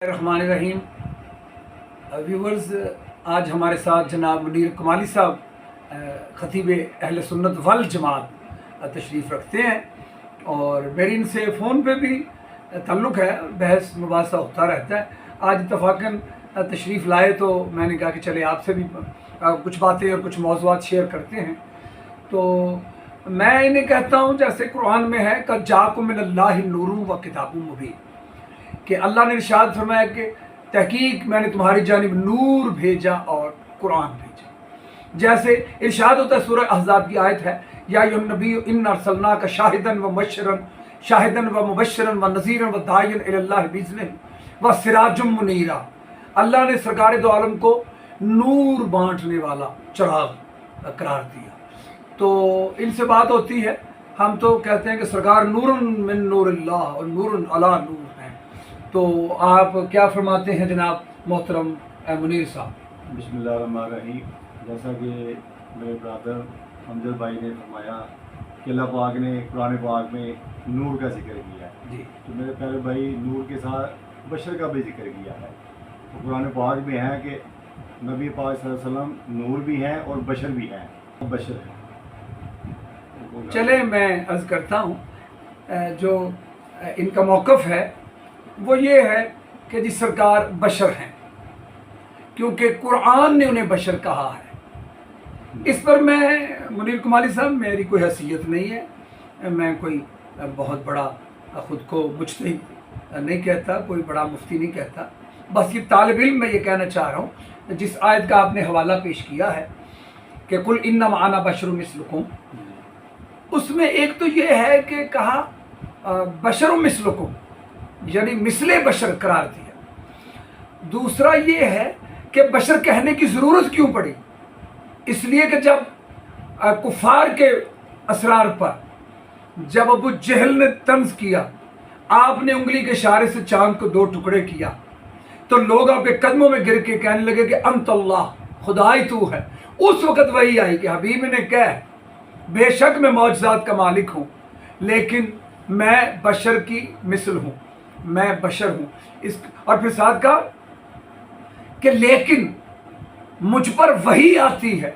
रहमान रहीम viewers, आज हमारे साथ जनाब मुनीर कमाली साहब ख़तीब अहले सुन्नत वल जमात तशरीफ़ रखते हैं और मेरी इनसे फ़ोन पे भी ताल्लुक़ है, बहस मुबासा होता रहता है। आज इत्तफ़ाक़न तशरीफ़ लाए तो मैंने कहा कि चले आपसे भी कुछ बातें और कुछ मौज़ूआत शेयर करते हैं। तो मैं इन्हें कहता हूँ जैसे कुरान में है कि जाकुम मिनल्लाहि नूरुन व किताबुम मुबीन, कि अल्लाह ने इरशाद फरमाया कि तहकीक मैंने तुम्हारी जानिब नूर भेजा और कुरान भेजा। जैसे इरशाद होता है सूरह अहज़ाब की आयत है, या अय्युहन नबी इन्ना अर्सलनाका शाहिदन व मुबश्शिरन व नज़ीरन व दाइयन इलल्लाहि बिइज़्निही व सिराजुम मुनीरा। अल्लाह ने सरकार दो आलम को नूर बांटने वाला चिराग करार दिया। तो इनसे बात होती है, हम तो कहते हैं कि सरकार नूरुन मिन नूरिल्लाह और नूरुन अला नूर हैं। तो आप क्या फरमाते हैं जनाब मोहतरम मुनीर साहब? बिस्मिल्लाहिर्रहमानिर्रहीम। जैसा कि मेरे ब्रदर हमजद भाई ने फरमाया कि अल्लाह पाक ने कुरान पाक में नूर का जिक्र किया है जी, तो मेरे प्यारे भाई नूर के साथ बशर का भी जिक्र किया है। तो कुरान पाक में है कि नबी पाक सल्लल्लाहु अलैहि वसल्लम नूर भी हैं और बशर भी हैं, बशर हैं। चले मैं अर्ज़ करता हूँ, जो इनका मौक़िफ़ है वो ये है कि जी सरकार बशर हैं, क्योंकि कुरान ने उन्हें बशर कहा है। इस पर मैं मुनीर कमाली साहब, मेरी कोई हैसियत नहीं है, मैं कोई बहुत बड़ा ख़ुद को मुज्तहिद नहीं कहता, कोई बड़ा मुफ्ती नहीं कहता। बस ये तालिब इल्म मैं ये कहना चाह रहा हूँ, जिस आयत का आपने हवाला पेश किया है कि कुल इन्नमा अना बशरुम मिस्लुकुम, उसमें एक तो ये है कि कहा बशरुम मिस्लुकुम यानी मिसले बशर करार दिया। दूसरा ये है कि बशर कहने की ज़रूरत क्यों पड़ी? इसलिए कि जब कुफार के असरार पर जब अबू जहल ने तंज किया, आपने उंगली के इशारे से चांद को दो टुकड़े किया, तो लोग आपके कदमों में गिर के कहने लगे कि अंतल्लाह, खुदा ही तू है। उस वक़्त वही आई कि हबीब ने कहा, बेशक मैं मौजज़ात का मालिक हूँ, लेकिन मैं बशर की मिसल हूँ, मैं बशर हूँ। इस और फिर साथ कहा कि लेकिन मुझ पर वही आती है,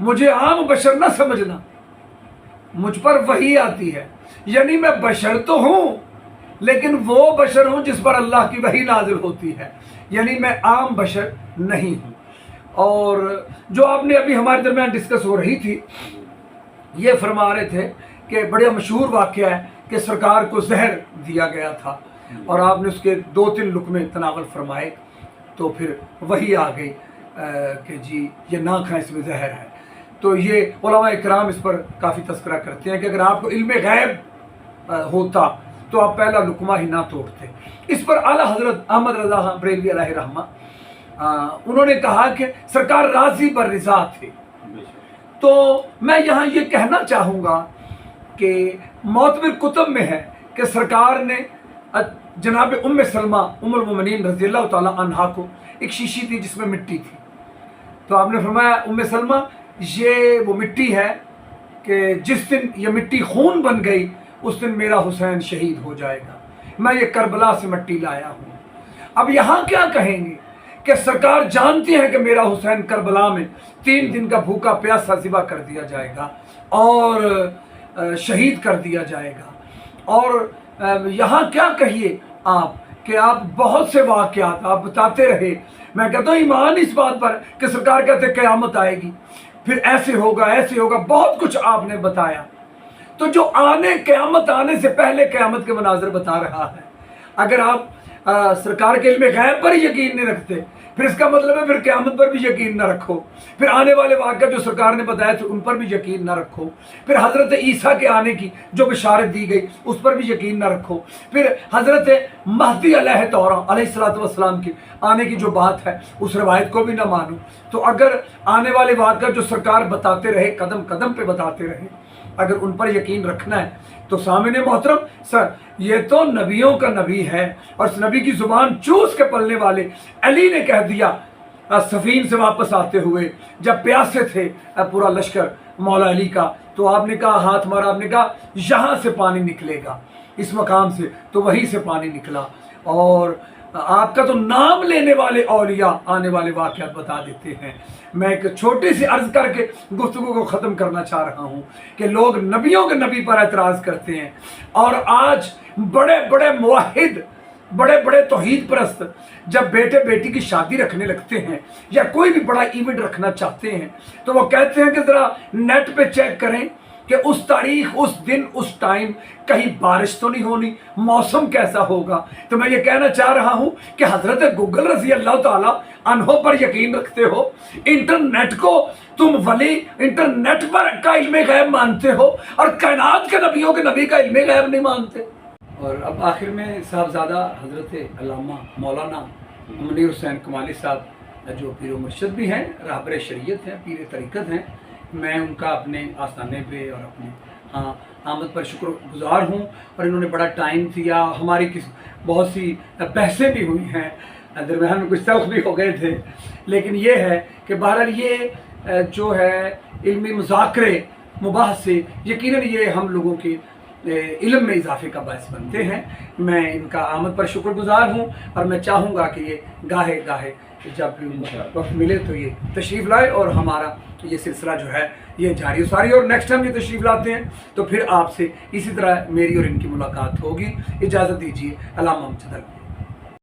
मुझे आम बशर ना समझना, मुझ पर वही आती है। यानी मैं बशर तो हूँ, लेकिन वो बशर हूँ जिस पर अल्लाह की वही नाजिल होती है, यानी मैं आम बशर नहीं हूँ। और जो आपने अभी हमारे दरमियान डिस्कस हो रही थी, ये फरमा रहे थे कि बड़ा मशहूर वाक़या है कि सरकार को जहर दिया गया था और आपने उसके 2-3 लुक़मे तनावल फरमाए, तो फिर वही आ गई कि जी ये ना खाएं, इसमें जहर है। तो ये उलमा इकराम इस पर काफ़ी तस्करा करते हैं कि अगर आपको इल्म गैब होता तो आप पहला लुक़मा ही ना तोड़ते। इस पर आला हज़रत अहमद रज़ा बरेलवी अलैहि रहमा उन्होंने कहा कि सरकार राज़ी बर रिज़ा थे। तो मैं यहाँ ये कहना चाहूँगा कि मोतबर कुतुब में है कि सरकार ने जनाब उम्मे सलमा उम्मुल मोमिनीन रज़ियल्लाहु ताला अन्हा को एक शीशी दी जिसमें मिट्टी थी। तो आपने फरमाया, उम्मे सलमा ये वो मिट्टी है कि जिस दिन ये मिट्टी खून बन गई उस दिन मेरा हुसैन शहीद हो जाएगा, मैं ये करबला से मिट्टी लाया हूँ। अब यहाँ क्या कहेंगे कि सरकार जानती है कि मेरा हुसैन करबला में 3 दिन का भूखा प्यासा ज़िबा कर दिया जाएगा और शहीद कर दिया जाएगा। और यहाँ क्या कहिए आप कि आप बहुत से वाक़यात आप बताते रहे। मैं कहता हूँ ईमान इस बात पर कि सरकार कहते क़यामत आएगी, फिर ऐसे होगा ऐसे होगा, बहुत कुछ आपने बताया। तो जो क़यामत आने से पहले क़यामत के मनाज़र बता रहा है, अगर आप सरकार के इल्म गैब पर ही यकीन नहीं रखते, फिर इसका मतलब है फिर क़यामत पर भी यकीन ना रखो, फिर आने वाले वाक़या जो सरकार ने बताया थे उन पर भी यकीन ना रखो, फिर हज़रत ईसा के आने की जो बिशारत दी गई उस पर भी यकीन ना रखो, फिर हज़रत महदी अलैहिस्सलाम की आने की जो बात है उस रवायत को भी ना मानो। तो अगर आने वाले वाक़या जो सरकार बताते रहे, कदम कदम पे बताते रहे, अगर उन पर यकीन रखना है तो सामने मोहतरम सर, ये तो नबियों का नबी है और इस नबी की ज़ुबान चूस के पलने वाले अली ने कह दिया सफ़ीन से वापस आते हुए, जब प्यासे थे पूरा लश्कर मौला अली का, तो आपने कहा हाथ मारा, आपने कहा यहाँ से पानी निकलेगा इस मकाम से, तो वहीं से पानी निकला। और آپ کا تو نام لینے والے اولیاء آنے والے واقعات بتا دیتے ہیں۔ میں ایک چھوٹی سی عرض کر کے گفتگو کو ختم کرنا چاہ رہا ہوں کہ لوگ نبیوں کے نبی پر اعتراض کرتے ہیں، اور آج بڑے بڑے موحد، بڑے بڑے توحید پرست جب بیٹے بیٹی کی شادی رکھنے لگتے ہیں یا کوئی بھی بڑا ایونٹ رکھنا چاہتے ہیں تو وہ کہتے ہیں کہ ذرا نیٹ پہ چیک کریں کہ اس تاریخ، اس دن، اس ٹائم کہیں بارش تو نہیں ہونی، موسم کیسا ہوگا۔ تو میں یہ کہنا چاہ رہا ہوں کہ حضرت گوگل رضی اللہ تعالیٰ عنہ پر یقین رکھتے ہو، انٹرنیٹ کو تم ولی، انٹرنیٹ پر کا علم غیب مانتے ہو، اور کائنات کے نبیوں کے نبی کا علم غیب نہیں مانتے۔ اور اب آخر میں صاحبزادہ حضرت علامہ مولانا منیر حسین کمالی صاحب جو پیر و مرشد بھی ہیں، رہبر شریعت ہیں، پیر طریقت ہیں، میں ان کا اپنے آستانے پہ اور اپنے آمد پر شکر گزار ہوں، اور انہوں نے بڑا ٹائم دیا، ہماری بہت سی بحثیں بھی ہوئی ہیں، درمیان میں کچھ تلخ بھی ہو گئے تھے، لیکن یہ ہے کہ بہرحال یہ جو ہے علمی مذاکرے مباحثے یقیناً یہ ہم لوگوں کے علم میں اضافے کا باعث بنتے ہیں۔ میں ان کا آمد پر شکر گزار ہوں، اور میں چاہوں گا کہ یہ گاہے گاہے جب وقت ملے تو یہ تشریف لائے، اور ہمارا یہ سلسلہ جو ہے یہ جاری و ساری، اور نیکسٹ ٹائم یہ تشریف لاتے ہیں تو پھر آپ سے اسی طرح میری اور ان کی ملاقات ہوگی۔ اجازت دیجیے، علامہ امجد الوی۔